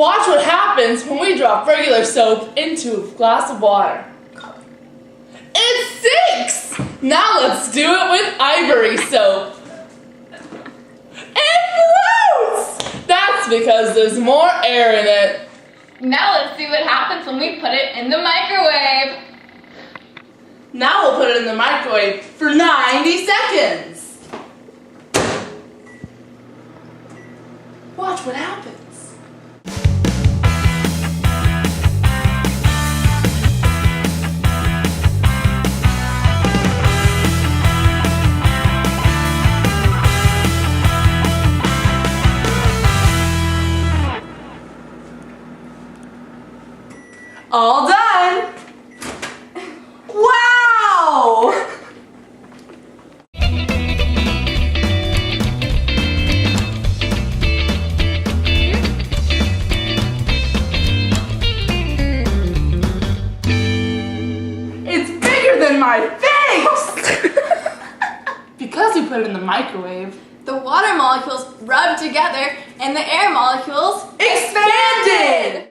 Watch what happens when we drop regular soap into a glass of water. It sinks! Now let's do it with Ivory soap. It floats! That's because there's more air in it. Now let's see what happens when we put it in the microwave. Now we'll put it in the microwave for 90 seconds. Watch what happens. All done! Wow! It's bigger than my face! Because we put it in the microwave, The water molecules rub together and the air molecules expanded!